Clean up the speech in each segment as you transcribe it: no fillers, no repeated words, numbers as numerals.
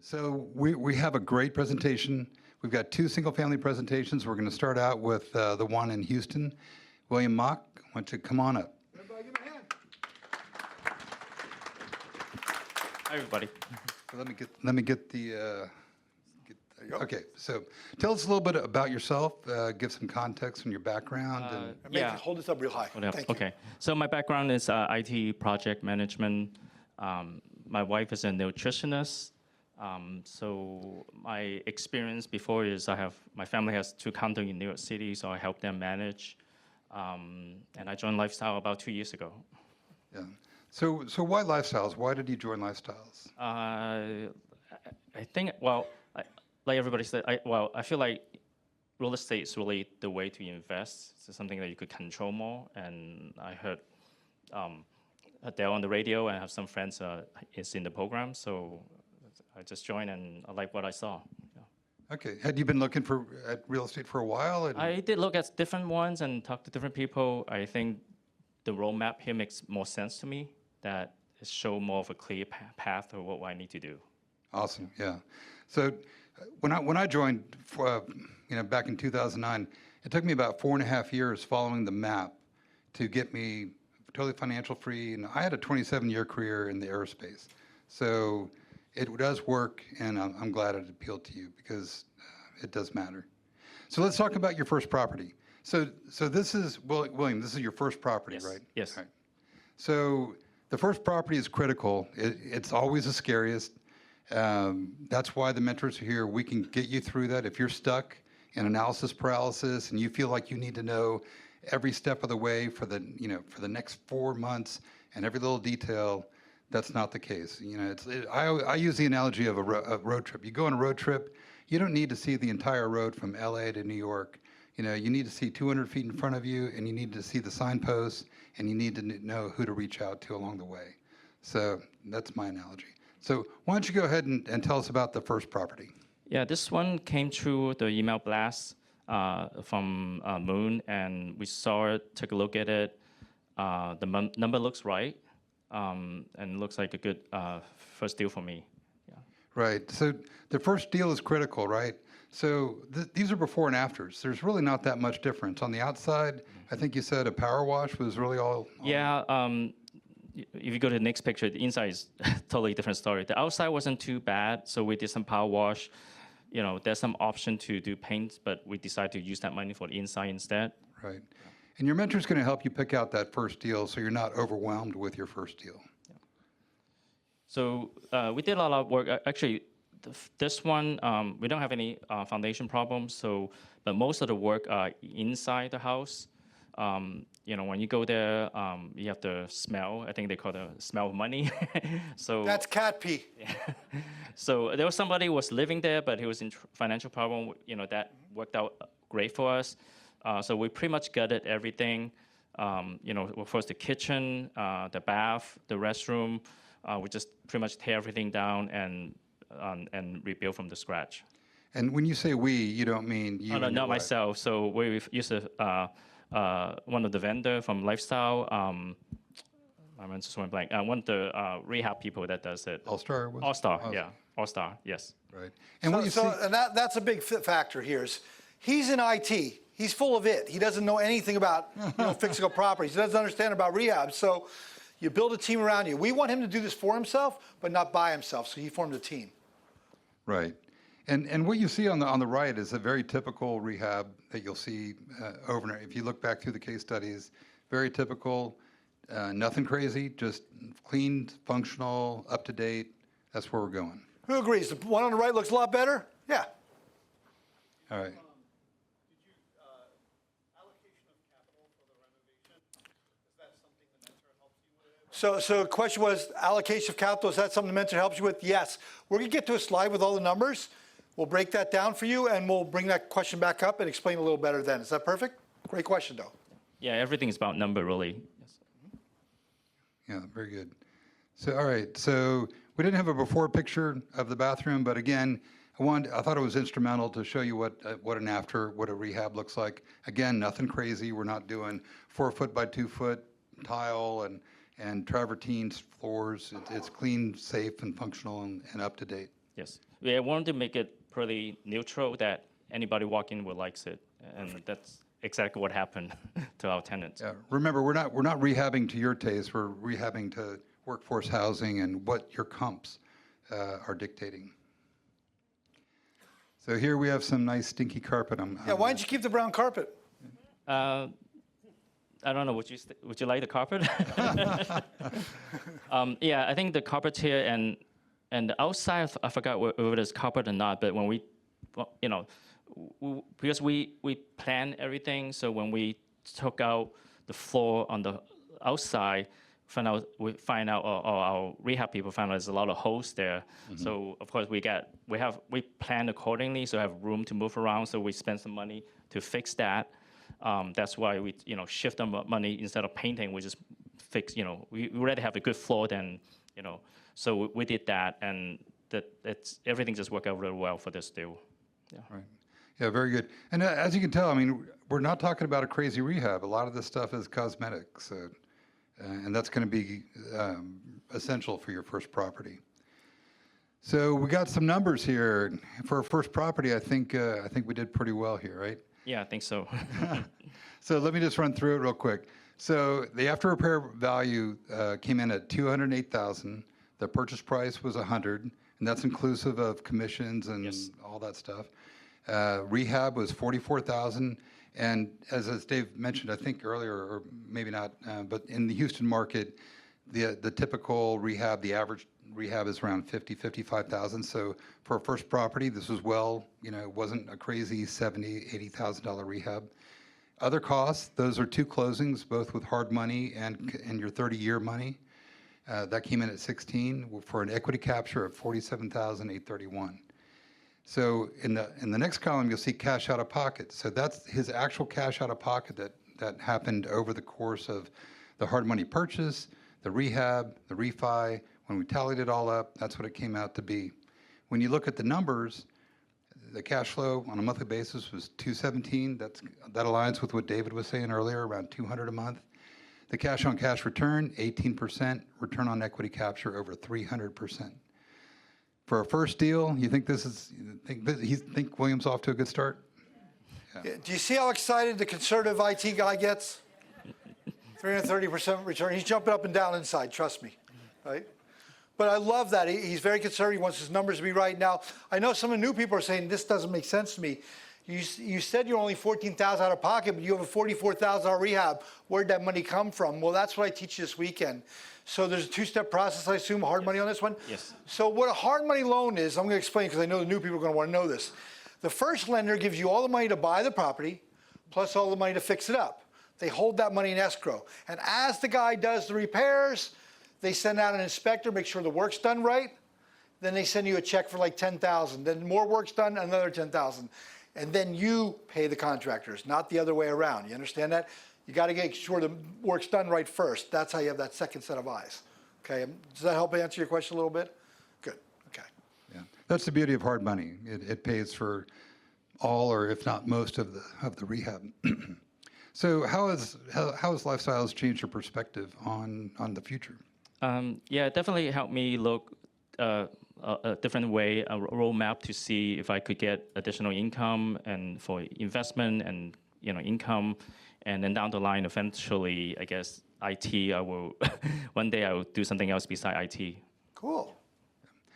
So we have a great presentation. We've got two single-family presentations. We're going to start out with the one in Houston. William Mock, why don't you come on up? Everybody give him a hand. Hi, everybody. So let me get the. Okay, so tell us a little bit about yourself. Give some context on your background. Yeah. Hold this up real high. Thank you. Okay. So my background is IT project management. My wife is a nutritionist. So my experience before is my family has 2 condos in New York City, so I help them manage. And I joined Lifestyle about 2 years ago. Yeah. So why Lifestyles? Why did you join Lifestyles? I think, like everybody said, I feel like real estate is really the way to invest. It's something that you could control more. And I heard they're on the radio, and I have some friends is in the program. So I just joined, and I like what I saw. Yeah. Okay. Had you been looking at real estate for a while? I did look at different ones and talk to different people. I think the roadmap here makes more sense to me, that it show more of a clear path of what I need to do. Awesome. Yeah. So when I joined, back in 2009, it took me about 4.5 years following the map to get me totally financial free. And I had a 27-year career in the aerospace. So it does work, and I'm glad it appealed to you because it does matter. So let's talk about your first property. So this is, William, this is your first property, Yes. right? Yes. Right. So the first property is critical. It's always the scariest. That's why the mentors are here. We can get you through that. If you're stuck in analysis paralysis and you feel like you need to know every step of the way for the next 4 months and every little detail, that's not the case. I use the analogy of a road trip. You go on a road trip, you don't need to see the entire road from LA to New York. You need to see 200 feet in front of you, and you need to see the signposts, and you need to know who to reach out to along the way. So that's my analogy. So why don't you go ahead and tell us about the first property? Yeah, this one came through the email blast from Moon, and we saw it, took a look at it. The number looks right, and looks like a good first deal for me. Yeah. Right. So the first deal is critical, right? So these are before and afters. There's really not that much difference. On the outside, I think you said a power wash was really all. Yeah. If you go to the next picture, the inside is totally different story. The outside wasn't too bad, so we did some power wash. There's some option to do paint, but we decided to use that money for the inside instead. Right. And your mentor's going to help you pick out that first deal so you're not overwhelmed with your first deal. Yeah. So we did a lot of work. Actually, this one, we don't have any foundation problems, but most of the work inside the house. When you go there, you have the smell. I think they call it the smell of money. So That's cat pee. Yeah. So there was somebody who was living there, but he was in financial problem. That worked out great for us. So we pretty much gutted everything. First the kitchen, the bath, the restroom. We just pretty much tear everything down and rebuild from the scratch. And when you say we, you don't mean you? Oh, no, not myself. So we used one of the vendor from Lifestyle. I'm just going blank. One of the rehab people that does it. All-Star? All-Star, yeah. All-Star, yes. Right. And That's a big factor here. He's in IT. He's full of it. He doesn't know anything about fixing up properties. He doesn't understand about rehab. So you build a team around you. We want him to do this for himself, but not by himself. So he formed a team. Right. And what you see on the right is a very typical rehab that you'll see over and over. If you look back through the case studies, very typical, nothing crazy, just clean, functional, up to date. That's where we're going. Who agrees? The one on the right looks a lot better? Yeah. All right. So the question was, allocation of capital, is that something the mentor helps you with? Yes. We're going to get to a slide with all the numbers. We'll break that down for you, and we'll bring that question back up and explain a little better then. Is that perfect? Great question, though. Yeah, everything is about number, really. Yes. Yeah, very good. So, all right. So we didn't have a before picture of the bathroom, but again, I thought it was instrumental to show you what an after, what a rehab looks like. Again, nothing crazy. We're not doing 4 foot by 2 foot tile and travertine floors. It's clean, safe, and functional and up to date. Yes. We wanted to make it pretty neutral that anybody walking will likes it, and that's exactly what happened to our tenants. Yeah. Remember, we're not rehabbing to your taste. We're rehabbing to workforce housing and what your comps are dictating. So here we have some nice stinky carpet. Yeah, why don't you keep the brown carpet? I don't know. Would you like the carpet? Yeah, I think the carpet here and the outside. I forgot whether it's carpet or not. But when we, because we plan everything. So when we took out the floor on the outside, we find out, or our rehab people found out there's a lot of holes there. So of course we plan accordingly, so have room to move around. So we spend some money to fix that. That's why we shift the money instead of painting. We just fix. We already have a good floor than So we did that, and everything just worked out really well for this deal. Yeah. Right. Yeah, very good. And as you can tell, I mean, we're not talking about a crazy rehab. A lot of this stuff is cosmetic. So. And that's going to be essential for your first property. So we got some numbers here for our first property. I think we did pretty well here, right? Yeah, I think so. So let me just run through it real quick. So the after repair value came in at $208,000. The purchase price was $100,000, and that's inclusive of commissions and all that stuff. Rehab was $44,000. And as Dave mentioned, I think earlier, or maybe not, but in the Houston market, the typical rehab, the average rehab is around $50,000, $55,000. So for a first property, this was it wasn't a crazy $70,000, $80,000 rehab. Other costs, those are 2 closings, both with hard money and your 30-year money. That came in at $16,000 for an equity capture of $47,831. So in the next column, you'll see cash out of pocket. So that's his actual cash out of pocket that happened over the course of the hard money purchase, the rehab, the refi. When we tallied it all up, that's what it came out to be. When you look at the numbers, the cash flow on a monthly basis was $217. That aligns with what David was saying earlier, around $200 a month. The cash on cash return, 18%. Return on equity capture, over 300%. For a first deal, you think think Williams off to a good start? Yeah. Do you see how excited the conservative IT guy gets? 330% return. He's jumping up and down inside, trust me, right? But I love that. He's very conservative. He wants his numbers to be right. Now, I know some of the new people are saying, this doesn't make sense to me. You said you're only $14,000 out of pocket, but you have a $44,000 rehab. Where'd that money come from? Well, that's what I teach you this weekend. So there's a 2-step process, I assume, hard money on this one? Yes. So what a hard money loan is, I'm going to explain because I know the new people are going to want to know this. The first lender gives you all the money to buy the property, plus all the money to fix it up. They hold that money in escrow. And as the guy does the repairs, they send out an inspector, make sure the work's done right. Then they send you a check for like $10,000. Then more work's done, another $10,000. And then you pay the contractors, not the other way around. You understand that? You got to make sure the work's done right first. That's how you have that second set of eyes. Okay, does that help answer your question a little bit? Good, okay. Yeah, that's the beauty of hard money. It pays for all, or if not most, of the rehab. So how has Lifestyles changed your perspective on the future? Yeah, it definitely helped me look a different way, a roadmap to see if I could get additional income and for investment and income. And then down the line, eventually, I guess, IT, I will, one day I will do something else beside IT. Cool.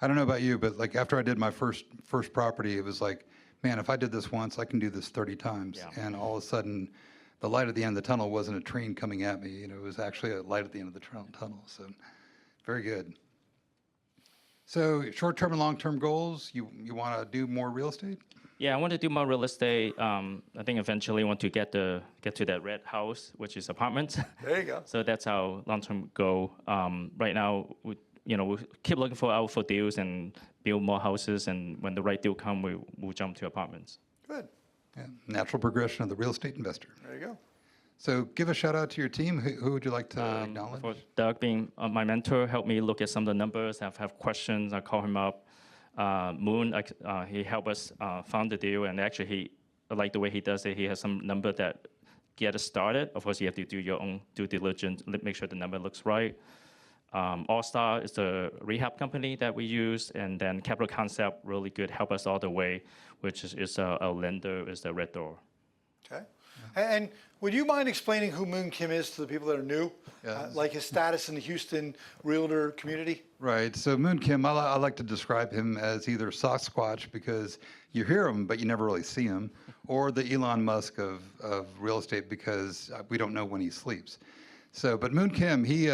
I don't know about you, but like after I did my first property, it was like, man, if I did this once, I can do this 30 times. Yeah. And all of a sudden, the light at the end of the tunnel wasn't a train coming at me. It was actually a light at the end of the tunnel. So very good. So short-term and long-term goals, you want to do more real estate? Yeah, I want to do more real estate. I think eventually I want to get to that red house, which is apartments. There you go. So that's our long-term goal. Right now, we keep looking for deals and build more houses. And when the right deal comes, we'll jump to apartments. Good. Yeah, natural progression of the real estate investor. There you go. So give a shout out to your team. Who would you like to acknowledge? For Doug being my mentor, helped me look at some of the numbers. If I have questions, I call him up. Moon, he helped us found the deal, and actually I like the way he does it. He has some number that get us started. Of course, you have to do your own due diligence, make sure the number looks right. All Star is the rehab company that we use, and then Capital Concept, really good, help us all the way, which is a lender, is the Red Door. Okay. And would you mind explaining who Moon Kim is to the people that are new? Yeah. Like his status in the Houston realtor community? Right. So Moon Kim, I like to describe him as either Sasquatch because you hear him, but you never really see him, or the Elon Musk of real estate because we don't know when he sleeps. So, but Moon Kim, he's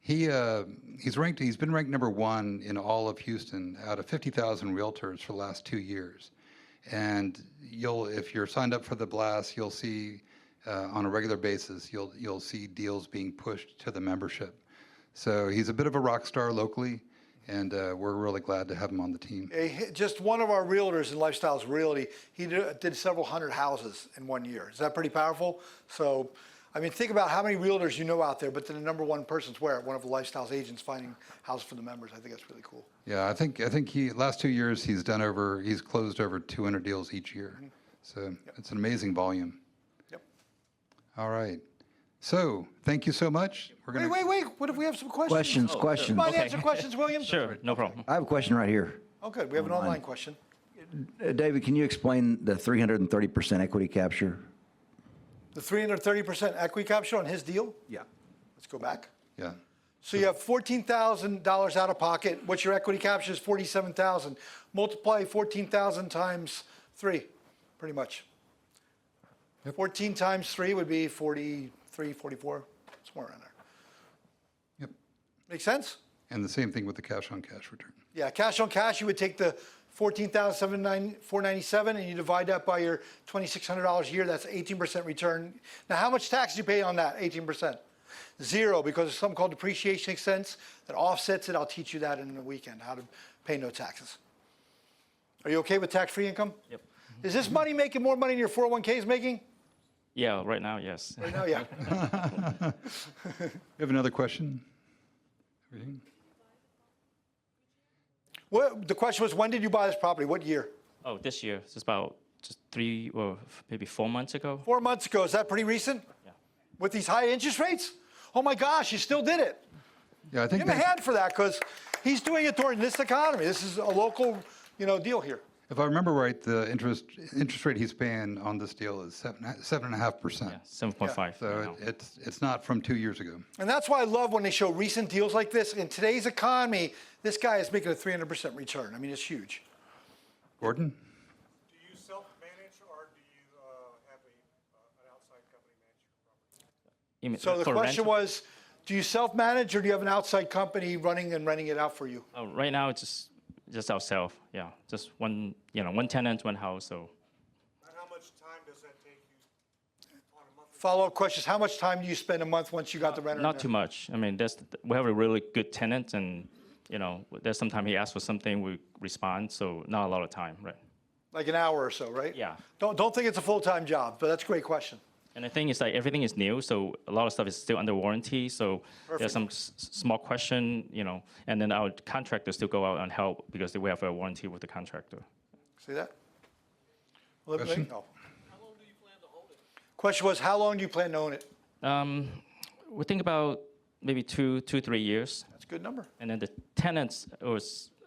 been ranked number 1 in all of Houston out of 50,000 realtors for the last 2 years. And if you're signed up for the blast, you'll see on a regular basis, you'll see deals being pushed to the membership. So he's a bit of a rock star locally, and we're really glad to have him on the team. Just one of our realtors in Lifestyles Realty, he did several hundred houses in 1 year. Is that pretty powerful? So, I mean, think about how many realtors you know out there, but then the number 1 person's where? One of the Lifestyles agents finding houses for the members. I think that's really cool. Yeah, I think last 2 years he's closed over 200 deals each year. Mm-hmm. So it's an amazing volume. Yep. All right. So thank you so much. We're gonna Wait. What if we have some questions? Questions. Mind answer questions, William? Sure, no problem. I have a question right here. Oh, good. We have an online question. David, can you explain the 330% equity capture? The 330% equity capture on his deal? Yeah. Let's go back. Yeah. So you have $14,000 out of pocket. What's your equity capture is $47,000. Multiply 14,000 times 3, pretty much. Yep. 14 times 3 would be 43, 44, somewhere around there. Yep. Make sense? And the same thing with the cash on cash return. Yeah, cash on cash, you would take the $14,497 and you divide that by your $2,600 a year. That's 18% return. Now, how much tax do you pay on that 18%? 0, because there's something called depreciation expense that offsets it. I'll teach you that in the weekend, how to pay no taxes. Are you okay with tax-free income? Yep. Is this money making more money than your 401k is making? Yeah, right now, yes. Right now, yeah. You have another question? Everything? The question was, when did you buy this property? What year? Oh, this year, it's about just 3 or maybe 4 months ago. 4 months ago. Is that pretty recent? Yeah. With these high interest rates? Oh my gosh, you still did it. Yeah, I think Give him a that's- hand for that, because he's doing it during this economy. This is a local, deal here. if I remember right, the interest rate he's paying on this deal is 7.5%. Yeah, 7.5. So right now. it's not from 2 years ago. And that's why I love when they show recent deals like this. In today's economy, this guy is making a 300% return. I mean, it's huge. Gordon? Do you self-manage or do you have an outside company manage your property? You mean So the for question rental? was, do you self-manage or do you have an outside company running and renting it out for you? Oh, right now, it's just ourselves. Yeah, just one tenant, one house. So And how much time does that take you on a monthly? Follow-up questions, how much time do you spend a month once you got the renter in not there? too much. I mean, we have a really good tenant, and there's sometimes he asks for something, we respond. So not a lot of time, right? Like an hour or so, right? Yeah. Don't think it's a full-time job, but that's a great question. And the thing is, like, everything is new, so a lot of stuff is still under warranty. So there's some small question, and then our contractors still go out and help because we have a warranty with the contractor. See that? Well, Question? no. How long do you plan to hold it? Question was, how long do you plan to own it? We think about maybe 3 years. That's a good number. And then the tenants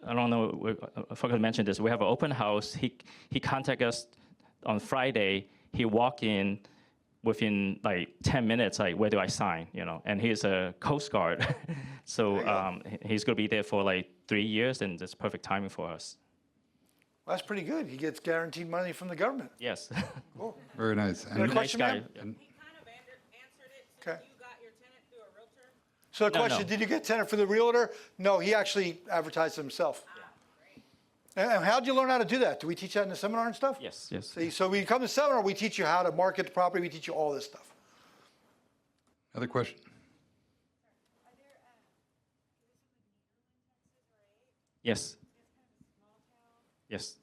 I don't know, I forgot to mention this. We have an open house. He contacted us on Friday. He walked in within like 10 minutes, like, where do I sign, And he's a Coast Guard. So he's going to be there for like 3 years, and that's perfect timing for us. Well, that's pretty good. He gets guaranteed money from the government. Yes. Cool. Very nice. Got a And question, guy. ma'am? Yeah. and- He kind of answered it since Okay. you got your tenant through a realtor. So the No, question, no. did you get tenant for the realtor? No, he actually advertised it himself. And how'd you learn how to do that? Do we teach that in the seminar and stuff? Yes, yes. See, so we come to seminar, we teach you how to market the property, we teach you all this stuff. Other question? Yes. Yes.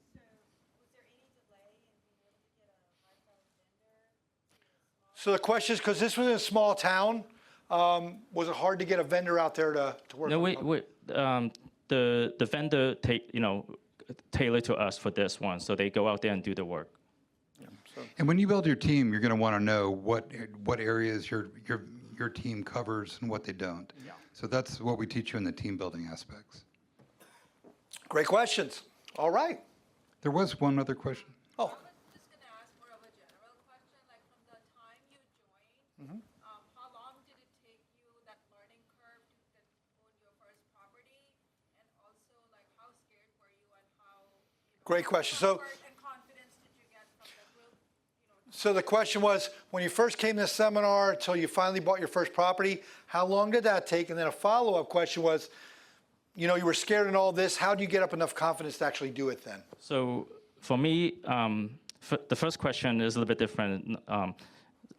So the question is, because this was in a small town, was it hard to get a vendor out there to work No, with? the vendor tailored to us for this one, so they go out there and do the work. And when you build your team, you're going to want to know what areas your team covers and what they don't. Yeah. So that's what we teach you in the team building aspects. Great questions. All right. There was one other question. Oh, I was just gonna ask more of a general question, like from the time you joined, how long did it take you, that learning curve to get own your first property? And also, like, how scared were you and how, great question. So, comfort and confidence did you get from the group? so the question was, when you first came to the seminar until you finally bought your first property, how long did that take? And then a follow-up question was, you know, you were scared and all this. How do you get up enough confidence to actually do it then? So for me, the first question is a little bit different.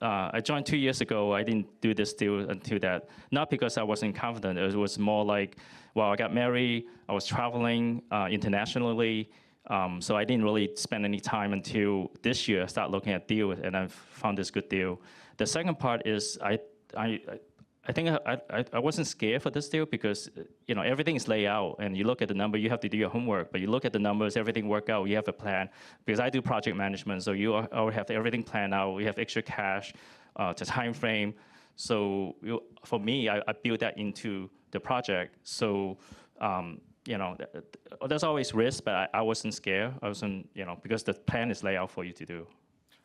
I joined 2 years ago. I didn't do this deal until that. Not because I wasn't confident. It was more like, well, I got married. I was traveling internationally. So I didn't really spend any time until this year. I started looking at deals, and I found this good deal. The second part is I think I wasn't scared for this deal because you know everything is laid out, and you look at the number. You have to do your homework, but you look at the numbers, everything work out. You have a plan because I do project management, so you already have everything planned out. We have extra cash, the time frame. So for me, I built that into the project. So you know, there's always risk, but I wasn't scared. I wasn't, you know, because the plan is laid out for you to do.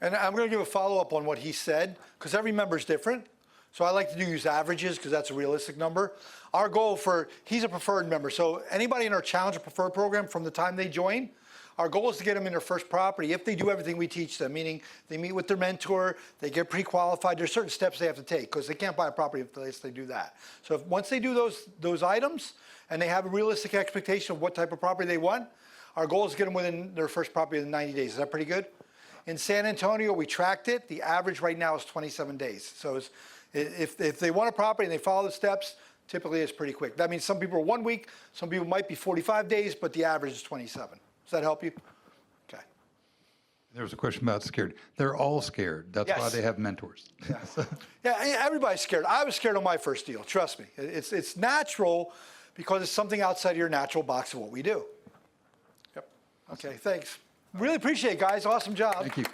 And I'm going to give a follow-up on what he said, because every member is different. So I like to use averages because that's a realistic number. Our goal he's a preferred member. So anybody in our Challenge or Preferred program from the time they join, our goal is to get them in their first property if they do everything we teach them, meaning they meet with their mentor, they get pre-qualified. There's certain steps they have to take because they can't buy a property unless they do that. So once they do those items and they have a realistic expectation of what type of property they want, our goal is to get them within their first property in 90 days. Is that pretty good? In San Antonio, we tracked it. The average right now is 27 days. So if they want a property and they follow the steps, typically it's pretty quick. That means some people are 1 week, some people might be 45 days, but the average is 27. Does that help you? Okay. There was a question about scared. They're all scared. That's why Yes. they have mentors. Yeah, everybody's scared. I was scared on my first deal. Trust me. It's natural because it's something outside of your natural box of what we do. Yep. Okay, thanks. Really appreciate it, guys. Awesome job. Thank you.